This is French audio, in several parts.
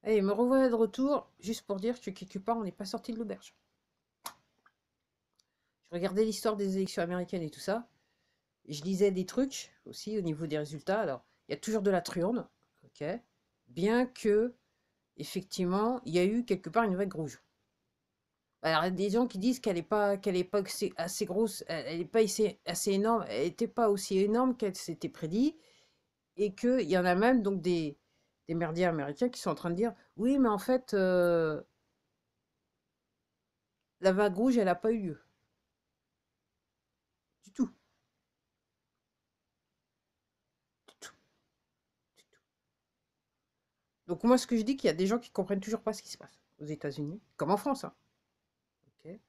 Allez, me revoilà de retour, juste pour dire que quelque part, on n'est pas sorti de l'auberge. Je regardais l'histoire des élections américaines et tout ça, et je lisais des trucs aussi au niveau des résultats. Alors, il y a toujours de la truande, ok, bien que, effectivement, il y a eu quelque part une vague rouge. Alors, il y a des gens qui disent qu'elle est pas assez grosse, elle n'est pas assez énorme, elle n'était pas aussi énorme qu'elle s'était prédit, et qu'il y en a même donc des merdiers américains qui sont en train de dire oui, mais en fait, la vague rouge, elle n'a pas eu lieu. Du tout. Du tout. Du tout. Donc moi, ce que je dis, qu'il y a des gens qui comprennent toujours pas ce qui se passe aux États-Unis, comme en France. Hein. Ok. Et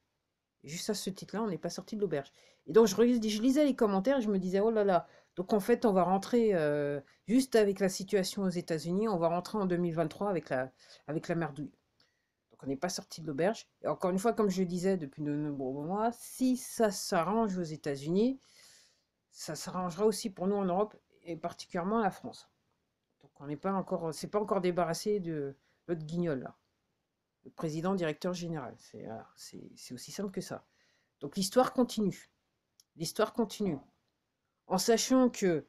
juste à ce titre-là, on n'est pas sorti de l'auberge. Et donc je lisais les commentaires et je me disais, oh là là, donc en fait, on va rentrer juste avec la situation aux États-Unis, on va rentrer en 2023 avec la merdouille. Donc on n'est pas sorti de l'auberge. Et encore une fois, comme je le disais depuis de nombreux mois, si ça s'arrange aux États-Unis, ça s'arrangera aussi pour nous en Europe et particulièrement la France. Donc on n'est pas encore, c'est pas encore débarrassé de l'autre guignol là, le président directeur général. C'est aussi simple que ça. Donc l'histoire continue. L'histoire continue. En sachant que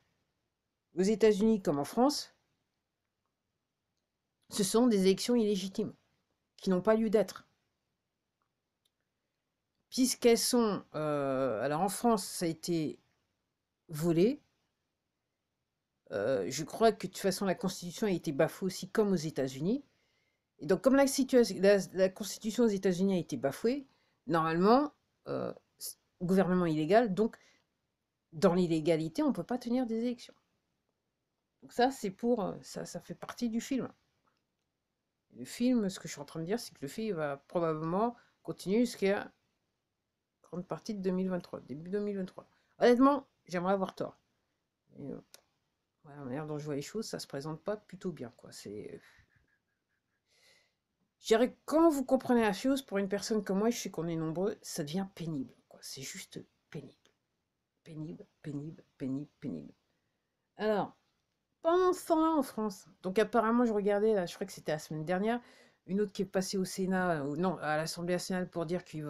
aux États-Unis comme en France, ce sont des élections illégitimes qui n'ont pas lieu d'être. Puisqu'elles sont. Alors en France, ça a été volé. Je crois que de toute façon, la Constitution a été bafouée aussi comme aux États-Unis. Et donc, comme la Constitution aux États-Unis a été bafouée, normalement, euh, gouvernement illégal, donc dans l'illégalité, on ne peut pas tenir des élections. Donc ça, c'est pour... ça fait partie du film. Le film, ce que je suis en train de dire, c'est que le film va probablement continuer jusqu'à grande partie de 2023, début 2023. Honnêtement, j'aimerais avoir tort. Mais, ouais, la manière dont je vois les choses, ça se présente pas plutôt bien, quoi. Je dirais, quand vous comprenez la chose, pour une personne comme moi, je sais qu'on est nombreux, ça devient pénible, quoi. C'est juste pénible. Pénible, pénible, pénible, pénible. Alors, pendant ce temps-là en France, donc apparemment, je regardais, là, je crois que c'était la semaine dernière, une autre qui est passée au Sénat, ou non, à l'Assemblée nationale pour dire qu'il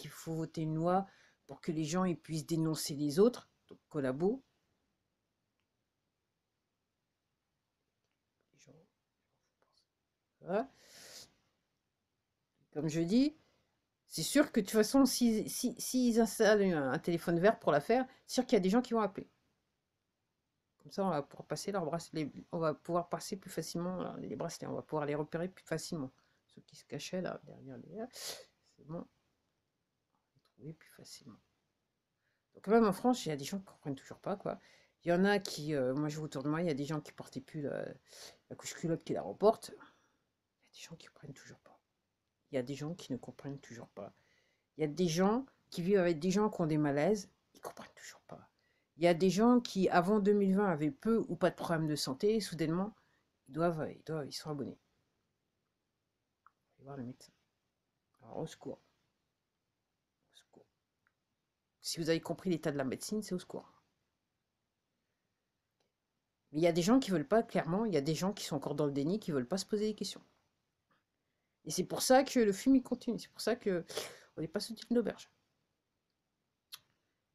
faut voter une loi pour que les gens ils puissent dénoncer les autres, donc collabo. Les gens, voilà. Comme je dis, c'est sûr que de toute façon, s'ils installent un téléphone vert pour la faire, c'est sûr qu'il y a des gens qui vont appeler. Comme ça, on va pouvoir passer leurs bracelets, on va pouvoir passer plus facilement les bracelets, on va pouvoir les repérer plus facilement. Ceux qui se cachaient là derrière c'est bon, on va les trouver plus facilement. Donc même en France, il y a des gens qui ne comprennent toujours pas quoi. Il y en a qui, moi je vois autour de moi, il y a des gens qui portaient plus la couche culotte qui la reportent. Il y a des gens qui ne comprennent toujours pas. Il y a des gens qui ne comprennent toujours pas. Il y a des gens qui vivent avec des gens qui ont des malaises, ils ne comprennent toujours pas. Il y a des gens qui, avant 2020, avaient peu ou pas de problèmes de santé, et soudainement, ils sont abonnés. Ils vont voir le médecin. Alors, au secours. Au secours. Si vous avez compris l'état de la médecine, c'est au secours. Mais il y a des gens qui veulent pas, clairement, il y a des gens qui sont encore dans le déni, qui veulent pas se poser des questions. Et c'est pour ça que le film il continue. C'est pour ça que on n'est pas sous une auberge.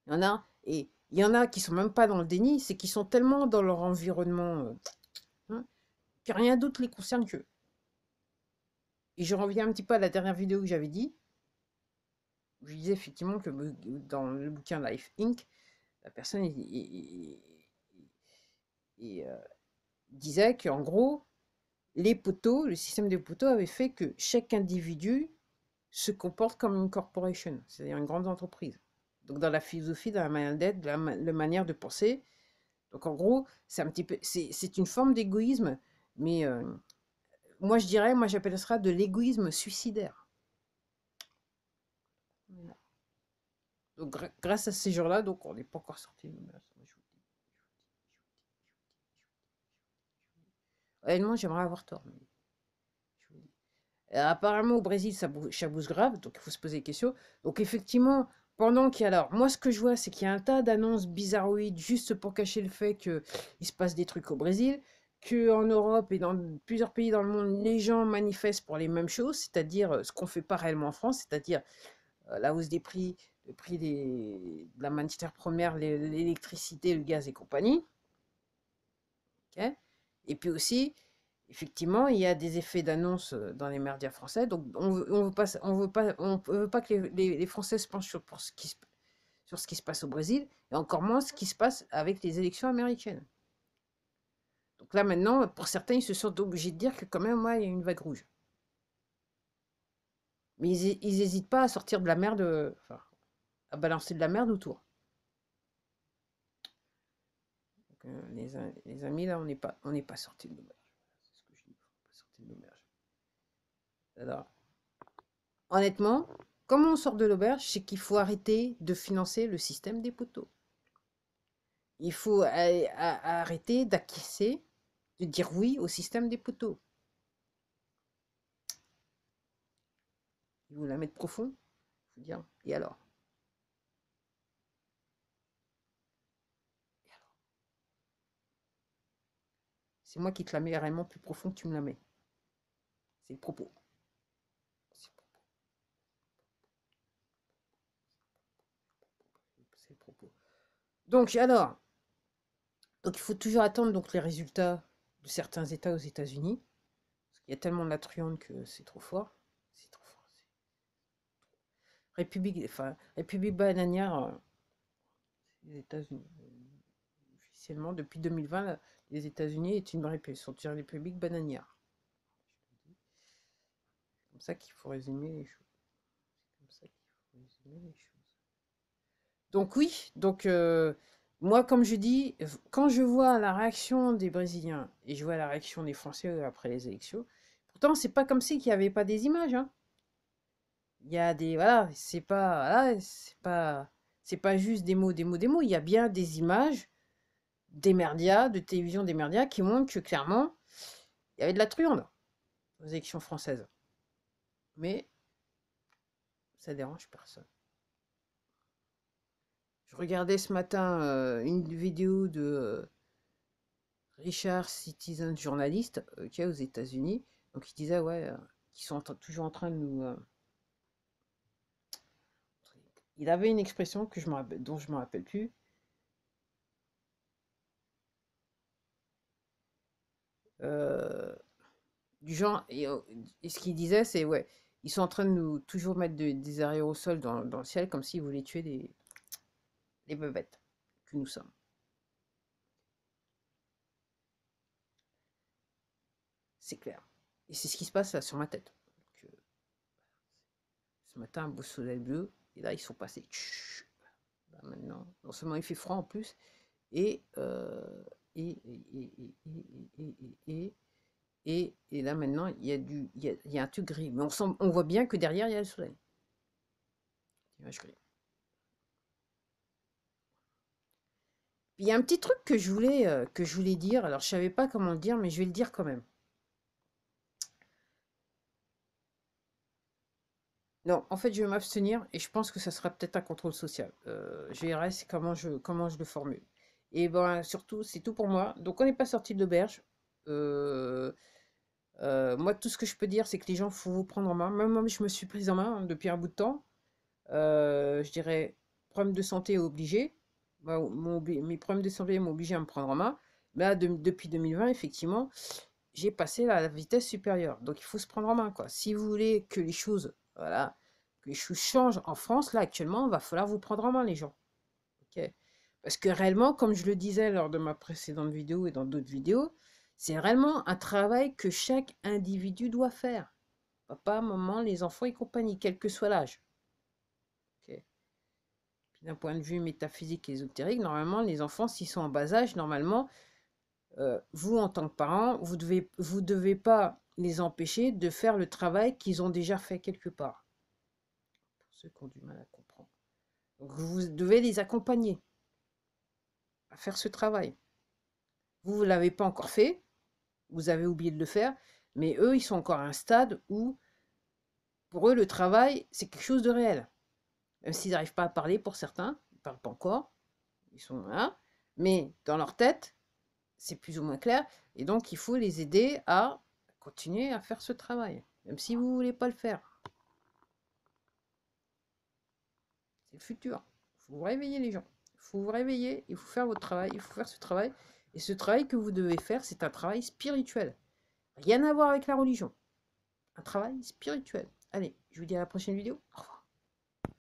Il y en a, et il y en a qui sont même pas dans le déni, c'est qu'ils sont tellement dans leur environnement hein, que rien d'autre les concerne qu'eux. Et je reviens un petit peu à la dernière vidéo que j'avais dit. Je disais effectivement que dans le bouquin Life Inc., la personne disait qu'en gros, les poteaux, le système des poteaux avait fait que chaque individu se comporte comme une corporation, c'est-à-dire une grande entreprise. Donc dans la philosophie, dans la manière d'être, la manière de penser. Donc en gros, c'est un petit peu, c'est une forme d'égoïsme, mais moi je dirais, moi j'appelle ça de l'égoïsme suicidaire. Voilà. Donc grâce à ces gens-là, donc on n'est pas encore sorti de l'auberge. Honnêtement, j'aimerais avoir tort. Mais je vous dis. Apparemment, au Brésil, ça bouge grave, donc il faut se poser des questions. Donc effectivement, pendant qu'il y a alors, moi ce que je vois, c'est qu'il y a un tas d'annonces bizarroïdes juste pour cacher le fait qu'il se passe des trucs au Brésil. qu'en Europe et dans plusieurs pays dans le monde, les gens manifestent pour les mêmes choses, c'est-à-dire ce qu'on ne fait pas réellement en France, c'est-à-dire la hausse des prix, le prix de la matière première, l'électricité, le gaz et compagnie. Ok. Et puis aussi, effectivement, il y a des effets d'annonce dans les médias français. Donc, on veut pas que les Français se penchent sur ce qui se passe au Brésil, et encore moins ce qui se passe avec les élections américaines. Donc là, maintenant, pour certains, ils se sentent obligés de dire que quand même, ouais, il y a une vague rouge. Mais ils n'hésitent pas à sortir de la merde, enfin, à balancer de la merde autour. Donc, les amis, là, on n'est pas sortis de l'auberge. C'est ce que je dis, on n'est pas sortis de l'auberge. Alors, honnêtement, comment on sort de l'auberge, c'est qu'il faut arrêter de financer le système des poteaux. Il faut arrêter d'acquiescer, de dire oui au système des poteaux. Ils vont la mettre profond, je veux dire. Et alors? C'est moi qui te la mets réellement plus profond que tu me la mets. C'est le propos. C'est le propos. Donc, alors, donc il faut toujours attendre donc, les résultats de certains États aux États-Unis. Parce qu'il y a tellement de la truande que c'est trop fort. C'est trop fort. République bananière, les États-Unis. Officiellement, depuis 2020, les États-Unis sont une république bananière. C'est comme ça qu'il faut résumer les choses. C'est comme ça qu'il faut résumer les choses. Donc oui, donc moi, comme je dis, quand je vois la réaction des Brésiliens et je vois la réaction des Français après les élections, pourtant, c'est pas comme si qu'il n'y avait pas des images, hein. Il y a des, voilà, voilà, c'est pas juste des mots, des mots, des mots. Il y a bien des images des merdias, de télévision des merdias, qui montrent que clairement, il y avait de la truande aux élections françaises. Mais ça dérange personne. Je regardais ce matin une vidéo de Richard Citizen journaliste qui est aux États-Unis. Donc il disait ouais, qu'ils sont toujours en train de nous. Il avait une expression dont je me rappelle plus. euh, du genre et ce qu'il disait c'est ouais, ils sont en train de nous toujours mettre des aérosols dans le ciel comme s'ils voulaient tuer les bébêtes que nous sommes. C'est clair. Et c'est ce qui se passe là sur ma tête. Donc, ce matin, un beau soleil bleu, et là, ils sont passés. Là, maintenant, non seulement il fait froid en plus, et, et, et, et, et, et là, maintenant, il y a un truc gris. Mais on voit bien que derrière, il y a le soleil. Image gris. Il y a un petit truc que je voulais dire. Alors, je savais pas comment le dire, mais je vais le dire quand même. Non, en fait, je vais m'abstenir et je pense que ça sera peut-être un contrôle social. Je verrai comment je le formule. Et ben, surtout, c'est tout pour moi. Donc, on n'est pas sorti de l'auberge. Euh, moi, tout ce que je peux dire, c'est que les gens, faut vous prendre en main. Même moi, je me suis prise en main hein, depuis un bout de temps. Je dirais, problème de santé obligé. Bah, mes problèmes de santé m'ont obligé à me prendre en main. Mais là, depuis 2020, effectivement, j'ai passé la vitesse supérieure. Donc, il faut se prendre en main, quoi. Si vous voulez que les choses, voilà, que les choses changent en France, là, actuellement, il va falloir vous prendre en main, les gens. Ok. Parce que réellement, comme je le disais lors de ma précédente vidéo et dans d'autres vidéos, c'est réellement un travail que chaque individu doit faire. Papa, maman, les enfants et compagnie, quel que soit l'âge. Ok. Puis d'un point de vue métaphysique et ésotérique, normalement, les enfants, s'ils sont en bas âge, normalement, vous, en tant que parent, vous devez pas les empêcher de faire le travail qu'ils ont déjà fait quelque part. Pour ceux qui ont du mal à comprendre. Donc, vous devez les accompagner à faire ce travail. Vous ne l'avez pas encore fait, vous avez oublié de le faire, mais eux, ils sont encore à un stade où, pour eux, le travail, c'est quelque chose de réel. Même s'ils n'arrivent pas à parler pour certains, ils ne parlent pas encore, ils sont là, mais dans leur tête, c'est plus ou moins clair. Et donc, il faut les aider à continuer à faire ce travail, même si vous ne voulez pas le faire. C'est le futur. Il faut vous réveiller les gens. Il faut vous réveiller, il faut faire votre travail, il faut faire ce travail. Et ce travail que vous devez faire, c'est un travail spirituel. Rien à voir avec la religion. Un travail spirituel. Allez, je vous dis à la prochaine vidéo. Au revoir.